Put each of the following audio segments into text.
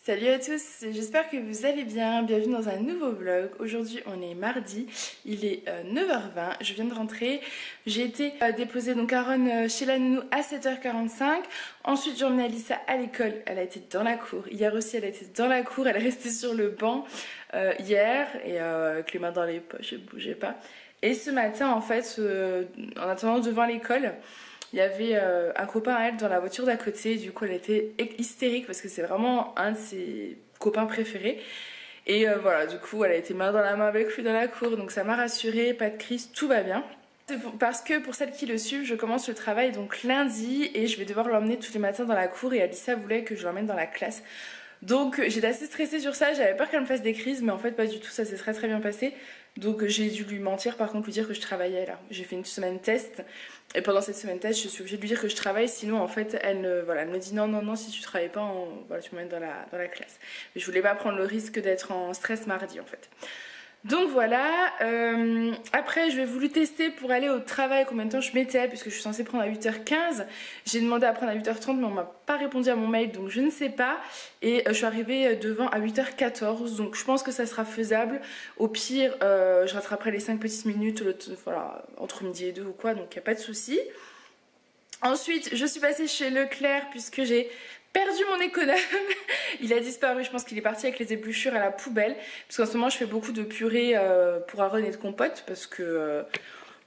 Salut à tous, j'espère que vous allez bien, bienvenue dans un nouveau vlog. Aujourd'hui on est mardi, il est 9h20, je viens de rentrer. J'ai été déposer donc Aaron chez la nounou à 7h45. Ensuite j'ai emmené Alissa à l'école, elle a été dans la cour. Hier aussi elle a été dans la cour, elle est restée sur le banc hier et avec les mains dans les poches, elle ne bougeait pas. Et ce matin en fait, en attendant devant l'école, il y avait un copain à elle dans la voiture d'à côté, du coup elle était hystérique parce que c'est vraiment un de ses copains préférés. Et voilà, du coup elle a été main dans la main avec lui dans la cour, donc ça m'a rassurée, pas de crise, tout va bien. Parce que pour celles qui le suivent, je commence le travail donc lundi et je vais devoir l'emmener tous les matins dans la cour et Alissa voulait que je l'emmène dans la classe. Donc j'étais assez stressée sur ça, j'avais peur qu'elle me fasse des crises mais en fait pas du tout, ça s'est très très bien passé. Donc j'ai dû lui mentir, par contre lui dire que je travaillais là. J'ai fait une semaine test et pendant cette semaine test je suis obligée de lui dire que je travaille, sinon en fait elle me dit non si tu travailles pas, voilà, tu m'emmènes dans la classe. Mais je voulais pas prendre le risque d'être en stress mardi en fait. Donc voilà, après je vais voulu tester pour aller au travail combien de temps je mettais puisque je suis censée prendre à 8h15. J'ai demandé à prendre à 8h30 mais on m'a pas répondu à mon mail donc je ne sais pas. Et je suis arrivée devant à 8h14 donc je pense que ça sera faisable. Au pire je rattraperai les 5 petites minutes voilà, entre midi et 2 ou quoi, donc il n'y a pas de souci. Ensuite je suis passée chez Leclerc puisque j'ai perdu mon économe. Il a disparu, je pense qu'il est parti avec les épluchures à la poubelle. Parce qu'en ce moment je fais beaucoup de purée pour Aaron et de compote. Parce que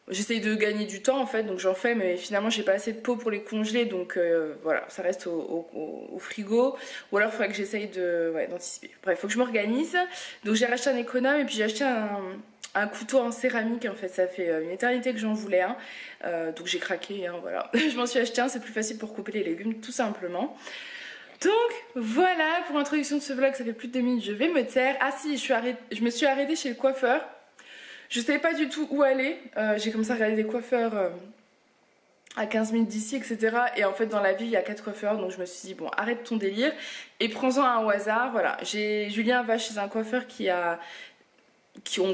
j'essaye de gagner du temps en fait. Donc j'en fais mais finalement j'ai pas assez de pot pour les congeler. Donc voilà, ça reste au frigo. Ou alors il faudrait que j'essaye d'anticiper. Bref, il faut que je m'organise. Donc j'ai racheté un économe et puis j'ai acheté un couteau en céramique en fait, ça fait une éternité que j'en voulais un, donc j'ai craqué, hein, voilà. Je m'en suis acheté un, c'est plus facile pour couper les légumes tout simplement. Donc voilà pour l'introduction de ce vlog, ça fait plus de 2 minutes, je vais me taire. Ah si, je me suis arrêtée chez le coiffeur, je savais pas du tout où aller, j'ai commencé à regarder des coiffeurs à 15 minutes d'ici etc. Et en fait dans la ville il y a 4 coiffeurs donc je me suis dit bon arrête ton délire et prends-en un au hasard, voilà. Julien va chez un coiffeur qu'on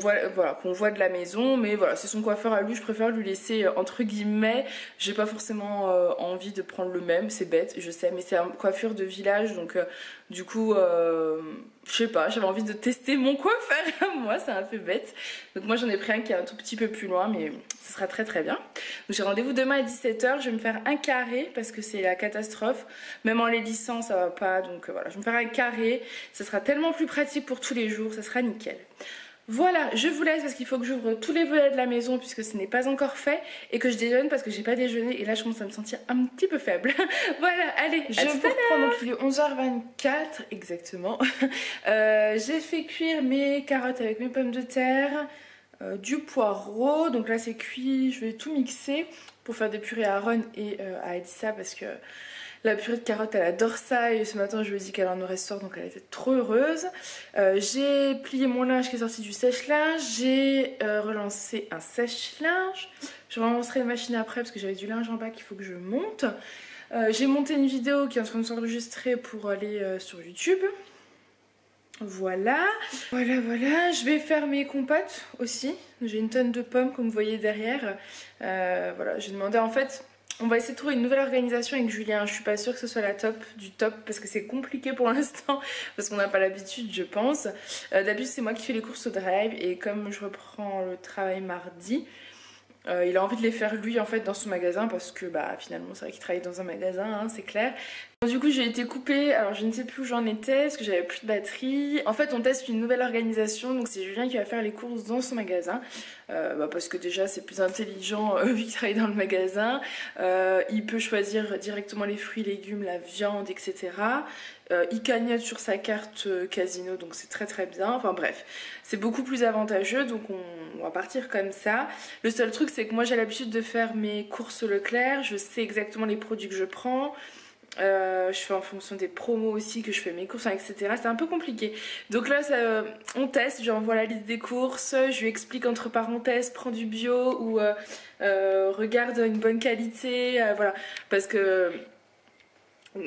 voit de la maison, mais voilà, c'est son coiffeur à lui, je préfère lui laisser entre guillemets, j'ai pas forcément envie de prendre le même, c'est bête, je sais, mais c'est une coiffure de village, donc du coup, je sais pas, j'avais envie de tester mon coiffeur, moi c'est un peu bête, donc moi j'en ai pris un qui est un tout petit peu plus loin, mais ce sera très très bien. Donc j'ai rendez-vous demain à 17h, je vais me faire un carré, parce que c'est la catastrophe, même en les lissant ça va pas, donc voilà, je vais me faire un carré, ça sera tellement plus pratique pour tous les jours, ça sera nickel. Voilà, je vous laisse parce qu'il faut que j'ouvre tous les volets de la maison puisque ce n'est pas encore fait et que je déjeune parce que j'ai pas déjeuné et là je commence à me sentir un petit peu faible. Voilà, allez, je vous reprends. Donc il est 11h24 exactement. J'ai fait cuire mes carottes avec mes pommes de terre, du poireau, donc là c'est cuit, je vais tout mixer pour faire des purées à Aaron et à Alissa parce que la purée de carottes elle adore ça et ce matin je lui ai dit qu'elle en aurait ce soir donc elle était trop heureuse. J'ai plié mon linge qui est sorti du sèche-linge, j'ai relancé un sèche-linge. Je relancerai la machine après parce que j'avais du linge en bas qu'il faut que je monte. J'ai monté une vidéo qui est en train de s'enregistrer pour aller sur YouTube. Voilà, je vais faire mes compotes aussi. J'ai une tonne de pommes comme vous voyez derrière. Voilà, j'ai demandé en fait... On va essayer de trouver une nouvelle organisation avec Julien. Je suis pas sûre que ce soit la top du top parce que c'est compliqué pour l'instant parce qu'on n'a pas l'habitude je pense. D'habitude c'est moi qui fais les courses au drive et comme je reprends le travail mardi, il a envie de les faire lui en fait dans son magasin parce que bah finalement c'est vrai qu'il travaille dans un magasin, hein, c'est clair. Du coup j'ai été coupée, alors je ne sais plus où j'en étais parce que j'avais plus de batterie. En fait on teste une nouvelle organisation, donc c'est Julien qui va faire les courses dans son magasin parce que déjà c'est plus intelligent vu qu'il travaille dans le magasin. Il peut choisir directement les fruits, légumes, la viande, etc. Il cagnotte sur sa carte casino donc c'est très très bien, enfin bref c'est beaucoup plus avantageux donc on va partir comme ça. Le seul truc c'est que moi j'ai l'habitude de faire mes courses Leclerc, je sais exactement les produits que je prends. Je fais en fonction des promos aussi que je fais mes courses, etc. C'est un peu compliqué. Donc là, on teste, j'envoie la liste des courses, je lui explique entre parenthèses, prends du bio ou regarde une bonne qualité, voilà. Parce que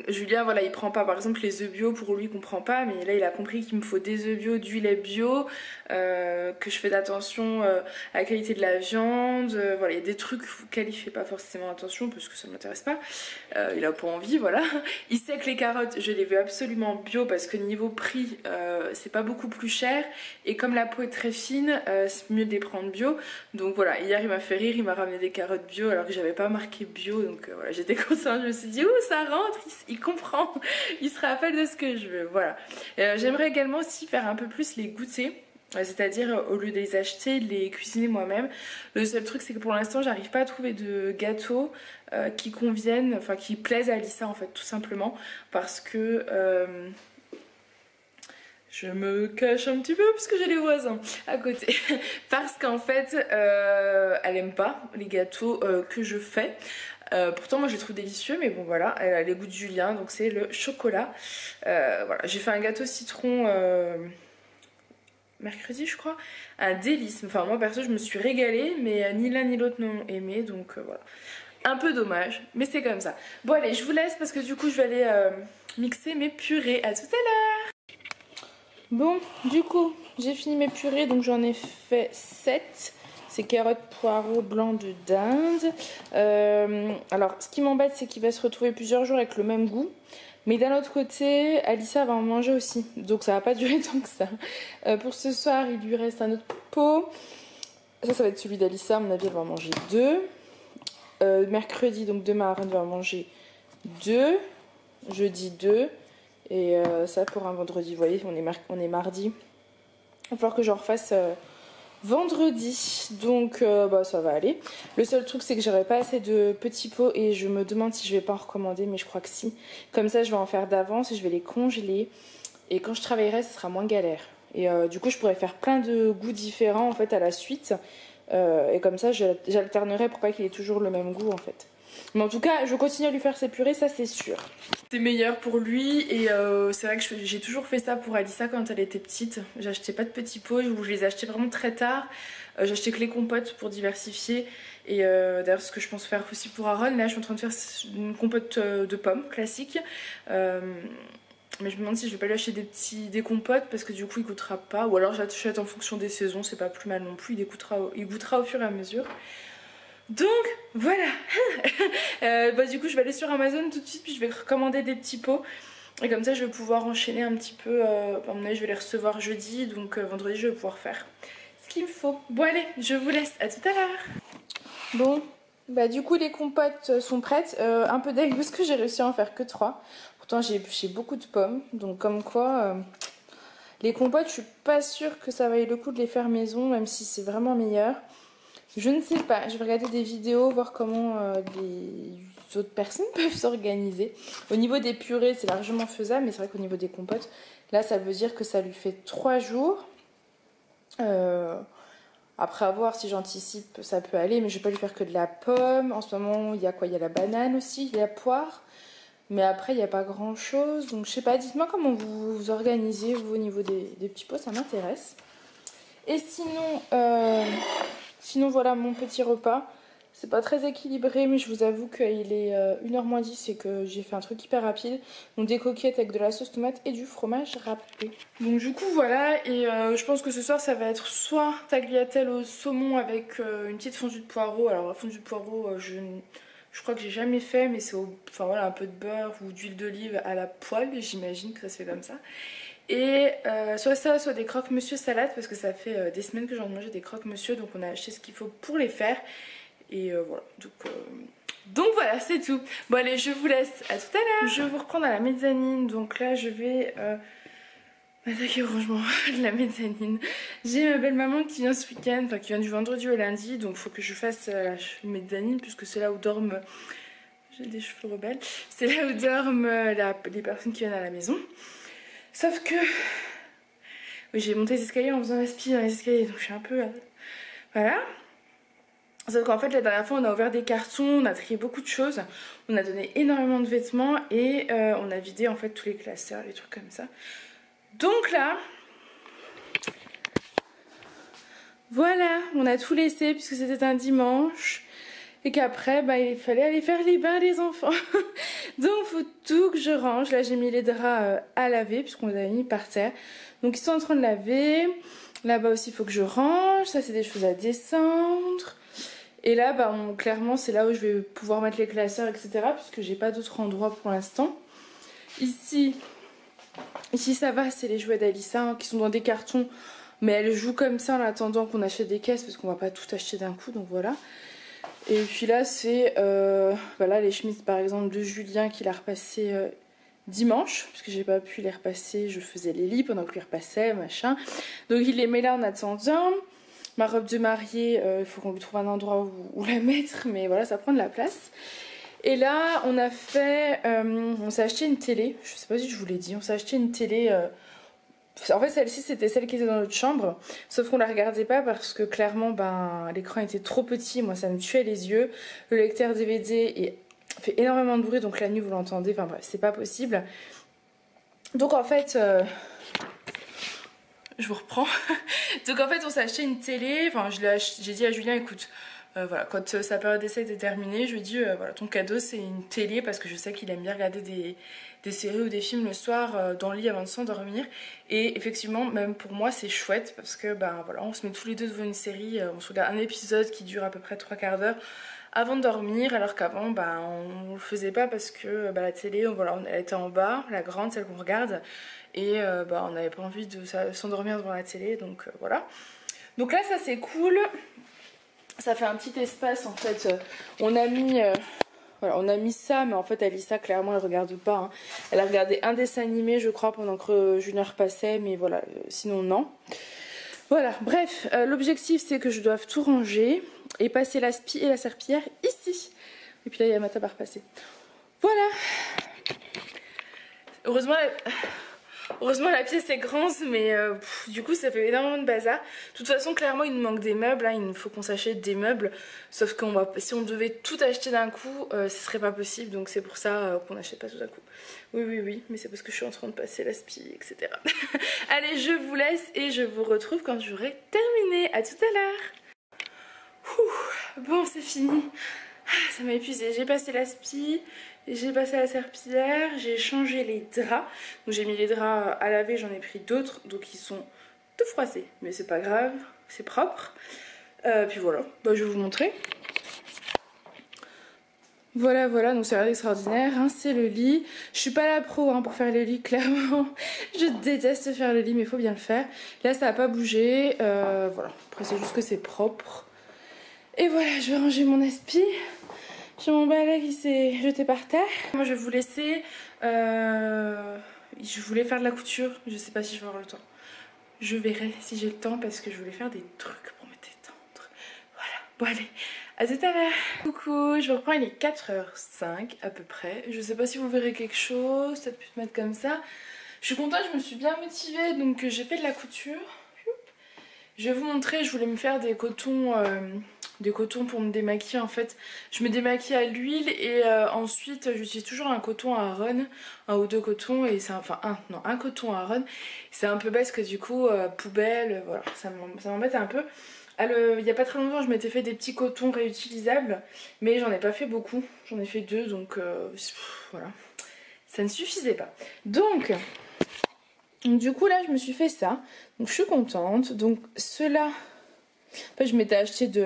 Julien, voilà, il prend pas par exemple les œufs bio, pour lui il comprend pas, mais là il a compris qu'il me faut des œufs bio, du lait bio, que je fais d'attention à la qualité de la viande, voilà, il y a des trucs auxquels il fait pas forcément attention parce que ça m'intéresse pas, il a pas envie, voilà. Il sait que les carottes, je les veux absolument bio parce que niveau prix, c'est pas beaucoup plus cher, et comme la peau est très fine, c'est mieux de les prendre bio. Donc voilà, hier il m'a fait rire, il m'a ramené des carottes bio alors que j'avais pas marqué bio, donc voilà, j'étais contente, je me suis dit ouh ça rentre, il comprend, il se rappelle de ce que je veux, voilà. J'aimerais également aussi faire un peu plus les goûter, c'est-à-dire au lieu de les acheter, de les cuisiner moi-même. Le seul truc c'est que pour l'instant j'arrive pas à trouver de gâteaux qui conviennent, enfin qui plaisent à Alissa en fait, tout simplement, parce que je me cache un petit peu parce que j'ai les voisins à côté. Parce qu'en fait, elle aime pas les gâteaux que je fais. Pourtant, moi je les trouve délicieux, mais bon voilà, elle a les goûts de Julien, donc c'est le chocolat. Voilà, j'ai fait un gâteau citron mercredi, je crois. Un délice. Enfin, moi perso, je me suis régalée, mais ni l'un ni l'autre n'ont aimé, donc voilà. Un peu dommage, mais c'est comme ça. Bon, allez, je vous laisse parce que du coup, je vais aller mixer mes purées. À tout à l'heure! Bon, du coup, j'ai fini mes purées, donc j'en ai fait 7. C'est carottes, poireaux, blancs de dinde. Alors, ce qui m'embête, c'est qu'il va se retrouver plusieurs jours avec le même goût. Mais d'un autre côté, Alissa va en manger aussi, donc ça va pas durer tant que ça. Pour ce soir, il lui reste un autre pot. Ça va être celui d'Alissa, à mon avis, elle va en manger 2. Mercredi, donc demain, Aaron va en manger 2. Jeudi 2. Et ça pour un vendredi, vous voyez, on est mardi. Il va falloir que j'en refasse vendredi, donc bah, ça va aller. Le seul truc c'est que j'aurais pas assez de petits pots et je me demande si je vais pas en recommander, mais je crois que si. Comme ça je vais en faire d'avance et je vais les congeler. Et quand je travaillerai, ce sera moins galère. Et du coup je pourrais faire plein de goûts différents en fait à la suite. Et comme ça j'alternerai pour pas qu'il ait toujours le même goût en fait. Mais en tout cas, je continue à lui faire ses purées, ça c'est sûr. C'est meilleur pour lui et c'est vrai que j'ai toujours fait ça pour Alissa quand elle était petite. J'achetais pas de petits pots, je les achetais vraiment très tard. J'achetais que les compotes pour diversifier. Et d'ailleurs, ce que je pense faire aussi pour Aaron, là je suis en train de faire une compote de pommes classique. Mais je me demande si je vais pas lui acheter des compotes parce que du coup il goûtera pas. Ou alors j'achète en fonction des saisons, c'est pas plus mal non plus, il goûtera au fur et à mesure. Donc voilà. Bah, du coup je vais aller sur Amazon tout de suite, puis je vais recommander des petits pots. Et comme ça je vais pouvoir enchaîner un petit peu. À mon avis je vais les recevoir jeudi, donc vendredi je vais pouvoir faire ce qu'il me faut. Bon allez, je vous laisse, à tout à l'heure. Bon, bah du coup les compotes sont prêtes. Un peu deg parce que j'ai réussi à en faire que 3. Pourtant j'ai beaucoup de pommes, donc comme quoi les compotes je suis pas sûre que ça vaille le coup de les faire maison, même si c'est vraiment meilleur. Je ne sais pas, je vais regarder des vidéos, voir comment les autres personnes peuvent s'organiser. Au niveau des purées, c'est largement faisable, mais c'est vrai qu'au niveau des compotes, là, ça veut dire que ça lui fait 3 jours. Après, à voir si j'anticipe, ça peut aller, mais je vais pas lui faire que de la pomme. En ce moment, il y a quoi? Il y a la banane aussi, il y a la poire. Mais après, il n'y a pas grand-chose. Donc, je sais pas, dites-moi comment vous vous organisez, vous, au niveau des petits pots, ça m'intéresse. Et sinon, voilà mon petit repas. C'est pas très équilibré, mais je vous avoue qu'il est 1h moins 10 et que j'ai fait un truc hyper rapide. Donc des coquillettes avec de la sauce tomate et du fromage râpé. Donc du coup voilà, et je pense que ce soir ça va être soit tagliatelle au saumon avec une petite fondue de poireaux. Alors la fondue de poireaux, je crois que j'ai jamais fait, mais c'est enfin voilà, un peu de beurre ou d'huile d'olive à la poêle, j'imagine que ça se fait comme ça. Et soit ça, soit des croque-monsieur salade, parce que ça fait des semaines que j'en ai mangé des croque-monsieur, donc on a acheté ce qu'il faut pour les faire. Et voilà, donc voilà, c'est tout. Bon allez, je vous laisse, à tout à l'heure. Je vais vous reprendre à la mezzanine, donc là je vais m'attaquer au rangement de la mezzanine. J'ai ma belle maman qui vient ce week-end, enfin qui vient du vendredi au lundi, donc il faut que je fasse la mezzanine, puisque c'est là où dorment... J'ai des cheveux rebelles. C'est là où dorment les personnes qui viennent à la maison. Sauf que... Oui, j'ai monté les escaliers en faisant la spie dans les escaliers, donc je suis un peu... Voilà. Sauf qu'en fait, la dernière fois, on a ouvert des cartons, on a trié beaucoup de choses, on a donné énormément de vêtements et on a vidé en fait tous les classeurs, les trucs comme ça. Donc là, voilà, on a tout laissé puisque c'était un dimanche et qu'après, bah, il fallait aller faire les bains des enfants. Donc faut tout que je range. Là j'ai mis les draps à laver puisqu'on les avait mis par terre. Donc ils sont en train de laver. Là-bas aussi il faut que je range. Ça c'est des choses à descendre. Et là bah, clairement c'est là où je vais pouvoir mettre les classeurs etc. Puisque j'ai pas d'autre endroit pour l'instant. Ici ça va, c'est les jouets d'Alissa hein, qui sont dans des cartons. Mais elle joue comme ça en attendant qu'on achète des caisses parce qu'on va pas tout acheter d'un coup. Donc voilà. Et puis là c'est voilà, les chemises par exemple de Julien qu'il a repassé dimanche. Parce que j'ai pas pu les repasser, je faisais les lits pendant que lui repassait machin. Donc il les met là en attendant. Ma robe de mariée, il faut qu'on lui trouve un endroit où la mettre. Mais voilà, ça prend de la place. Et là on a fait, on s'est acheté une télé. Je sais pas si je vous l'ai dit, on s'est acheté une télé... En fait celle-ci c'était celle qui était dans notre chambre. Sauf qu'on la regardait pas parce que clairement ben, l'écran était trop petit. Moi ça me tuait les yeux. Le lecteur DVD fait énormément de bruit. Donc la nuit vous l'entendez. Enfin bref c'est pas possible. Donc en fait... je vous reprends. Donc en fait on s'est acheté une télé. Enfin j'ai dit à Julien écoute... voilà, quand sa période d'essai était terminée, je lui ai dit voilà, ton cadeau c'est une télé parce que je sais qu'il aime bien regarder des séries ou des films le soir dans le lit avant de s'endormir. Et effectivement, même pour moi c'est chouette parce que ben voilà, on se met tous les deux devant une série, on se regarde un épisode qui dure à peu près 3/4 d'heure avant de dormir, alors qu'avant ben, on le faisait pas parce que ben, la télé, voilà, elle était en bas, la grande, celle qu'on regarde, et ben, on n'avait pas envie de s'endormir devant la télé, donc voilà. Donc là ça c'est cool. Ça fait un petit espace en fait. On a mis voilà, on a mis ça, mais en fait Alissa clairement elle regarde pas. Hein. Elle a regardé un dessin animé je crois pendant que Julien repassait, mais voilà, sinon non. Voilà, bref, l'objectif c'est que je doive tout ranger et passer la spie et la serpillière ici. Et puis là il y a ma table à repasser. Voilà. Heureusement la pièce est grande, mais du coup ça fait énormément de bazar. De toute façon clairement il nous manque des meubles, hein, il faut qu'on s'achète des meubles. Sauf que si on devait tout acheter d'un coup, ce serait pas possible. Donc c'est pour ça qu'on n'achète pas tout d'un coup. Oui, mais c'est parce que je suis en train de passer la spie, etc. Allez, je vous laisse et je vous retrouve quand j'aurai terminé. À tout à l'heure. Bon c'est fini. Ça m'a épuisé, j'ai passé la spie, j'ai passé la serpillière, j'ai changé les draps. Donc j'ai mis les draps à laver, j'en ai pris d'autres, donc ils sont tout froissés. Mais c'est pas grave, c'est propre. Puis voilà, bah, je vais vous montrer. Voilà, donc c'est rien d'extraordinaire, hein, c'est le lit. Je suis pas la pro hein, pour faire le lit, clairement. Je déteste faire le lit, mais il faut bien le faire. Là ça a pas bougé, voilà. Après c'est juste que c'est propre. Et voilà, je vais ranger mon aspi. J'ai mon balai qui s'est jeté par terre. Moi je vais vous laisser. Je voulais faire de la couture. Je sais pas si je vais avoir le temps. Je verrai si j'ai le temps parce que je voulais faire des trucs pour me détendre. Voilà. Bon allez, à tout à l'heure. Coucou, je vous reprends, il est 4h05 à peu près. Je sais pas si vous verrez quelque chose. Peut-être pu te mettre comme ça. Je suis contente, je me suis bien motivée. Donc j'ai fait de la couture. Je vais vous montrer, je voulais me faire des cotons pour me démaquiller en fait. Je me démaquille à l'huile et ensuite j'utilise toujours un coton à Aron, un ou deux cotons, et c'est enfin un coton à Aron. C'est un peu bête parce que du coup poubelle, voilà, ça m'embête un peu. Il n'y a pas très longtemps je m'étais fait des petits cotons réutilisables, mais j'en ai pas fait beaucoup, j'en ai fait 2 donc voilà, ça ne suffisait pas. Donc du coup là je me suis fait ça, donc je suis contente. Donc cela, en fait je m'étais acheté du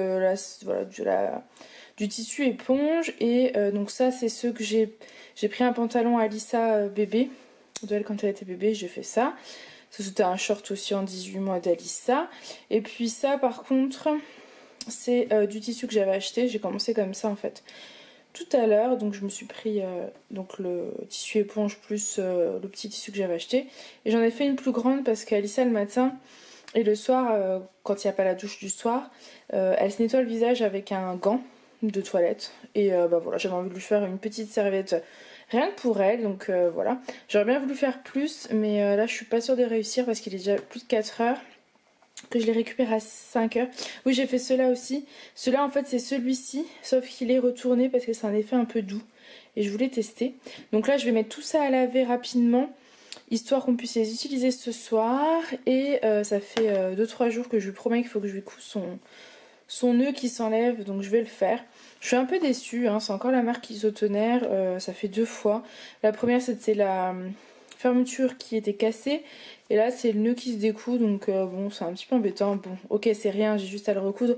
tissu éponge et donc ça c'est ceux que j'ai pris un pantalon à Alissa bébé, de elle quand elle était bébé, j'ai fait ça. Ça c'était un short aussi en 18 mois d'Alissa. Et puis ça par contre c'est du tissu que j'avais acheté, j'ai commencé comme ça en fait tout à l'heure, donc je me suis pris donc le tissu éponge plus le petit tissu que j'avais acheté, et j'en ai fait une plus grande parce qu'Alissa le matin et le soir quand il n'y a pas la douche du soir, elle se nettoie le visage avec un gant de toilette, et bah voilà, j'avais envie de lui faire une petite serviette rien que pour elle, donc voilà, j'aurais bien voulu faire plus, mais là je suis pas sûre de réussir parce qu'il est déjà plus de 4 heures que je les récupère à 5 heures. Oui, j'ai fait cela aussi. Cela en fait c'est celui-ci, sauf qu'il est retourné parce que c'est un effet un peu doux et je voulais tester. Donc là je vais mettre tout ça à laver rapidement histoire qu'on puisse les utiliser ce soir, et ça fait 2-3 jours que je lui promets qu'il faut que je lui coupe son nœud qui s'enlève, donc je vais le faire. Je suis un peu déçue, hein, c'est encore la marque Isotoner, ça fait 2 fois. La première c'était la fermeture qui était cassée et là c'est le nœud qui se découd, donc bon c'est un petit peu embêtant. Bon ok c'est rien, j'ai juste à le recoudre.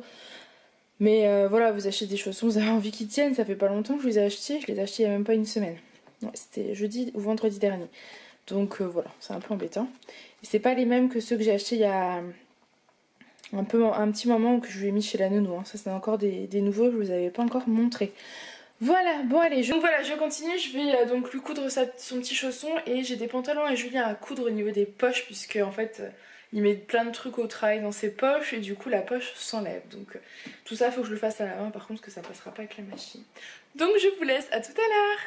Mais voilà, vous achetez des chaussons, vous avez envie qu'ils tiennent, ça fait pas longtemps que je les ai achetés, je les ai achetés il y a même pas une semaine. Ouais, c'était jeudi ou vendredi dernier. Donc voilà, c'est un peu embêtant. Et c'est pas les mêmes que ceux que j'ai achetés il y a un petit moment que je lui ai mis chez la nounou. Hein. Ça c'est encore des nouveaux, je vous avais pas encore montré. Voilà, bon allez, donc voilà, je continue, je vais donc lui coudre son petit chausson et j'ai des pantalons à Julien à coudre au niveau des poches puisque en fait il met plein de trucs au travail dans ses poches et du coup la poche s'enlève. Donc tout ça il faut que je le fasse à la main par contre parce que ça passera pas avec la machine. Donc je vous laisse, à tout à l'heure.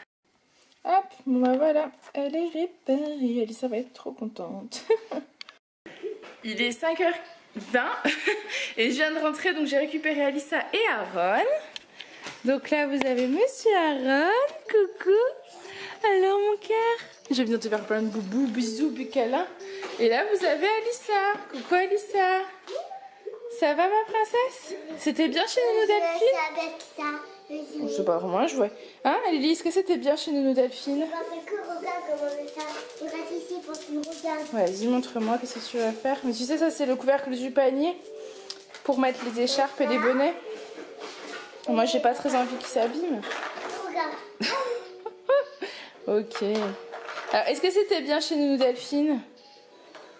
Hop, bon bah voilà, elle est réparée, Alissa va être trop contente. Il est 5h20 et je viens de rentrer donc j'ai récupéré Alissa et Aaron. Donc là vous avez monsieur Aaron, coucou. Alors mon cœur, je viens te faire plein de boubous, bisous, câlins. Et là vous avez Alissa, coucou Alissa. Ça va ma princesse? C'était bien chez Nounou Delphine? Je sais pas vraiment jouer. Hein Lily, est-ce que c'était bien chez Nounou Delphine? Vas-y montre-moi qu'est-ce que tu vas faire. Mais tu sais ça c'est le couvercle du panier pour mettre les écharpes et les bonnets. Moi j'ai pas très envie qu'il s'abîme. Ok. Alors est-ce que c'était bien chez Nounou Delphine?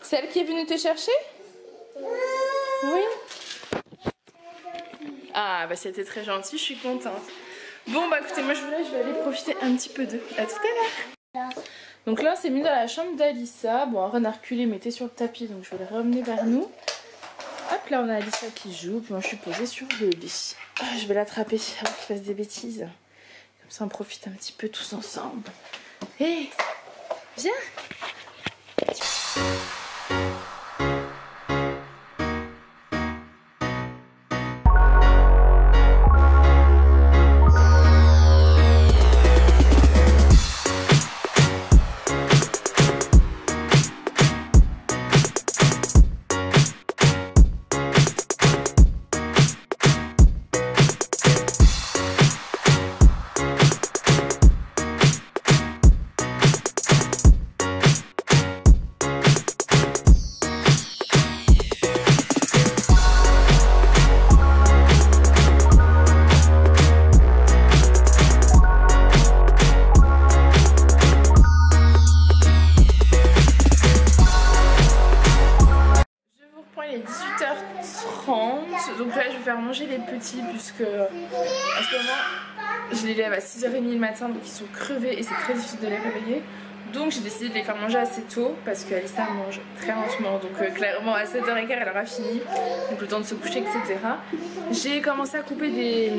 Celle qui est venue te chercher? Oui. Ah bah c'était très gentil, je suis contente. Bon bah écoutez, moi je vais aller profiter un petit peu d'eux. À tout à l'heure. Donc là on s'est mis dans la chambre d'Alissa. Bon Aaron a reculé mais était sur le tapis donc je vais le ramener vers nous. Hop là on a Alissa qui joue, puis moi je suis posée sur le lit. Je vais l'attraper avant qu'il fasse des bêtises. Comme ça on profite un petit peu tous ensemble. Hé, viens. Donc là je vais faire manger les petits puisque en ce moment je les lève à 6h30 le matin donc ils sont crevés et c'est très difficile de les réveiller. Donc j'ai décidé de les faire manger assez tôt parce qu'Alissa mange très lentement, donc clairement à 7h15 elle aura fini, donc le temps de se coucher etc. J'ai commencé à couper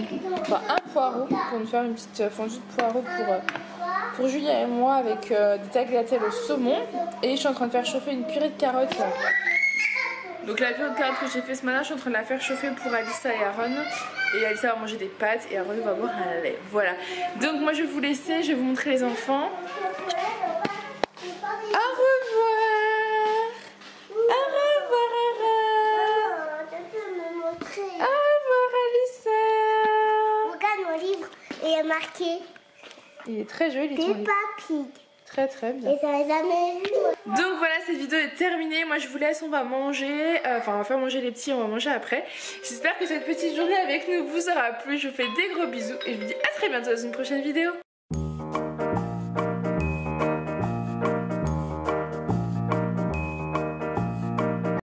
un poireau pour nous faire une petite fondue de poireau pour Julien et moi avec des tagliatelles au saumon, et je suis en train de faire chauffer une purée de carottes. Donc la purée de carottes que j'ai fait ce matin, je suis en train de la faire chauffer pour Alissa et Aaron. Et Alissa va manger des pâtes et Aaron va boire un lait. Voilà. Donc moi je vais vous laisser, je vais vous montrer les enfants. Au revoir. Au revoir Aaron. Au revoir Alissa. Regarde mon livre, il est marqué. Il est très joli. Peppa Pig. Très très bien. Et ça les jamais vu. Donc voilà, cette vidéo est terminée. Moi je vous laisse, on va manger. Enfin on va faire manger les petits, on va manger après. J'espère que cette petite journée avec nous vous aura plu. Je vous fais des gros bisous et je vous dis à très bientôt dans une prochaine vidéo.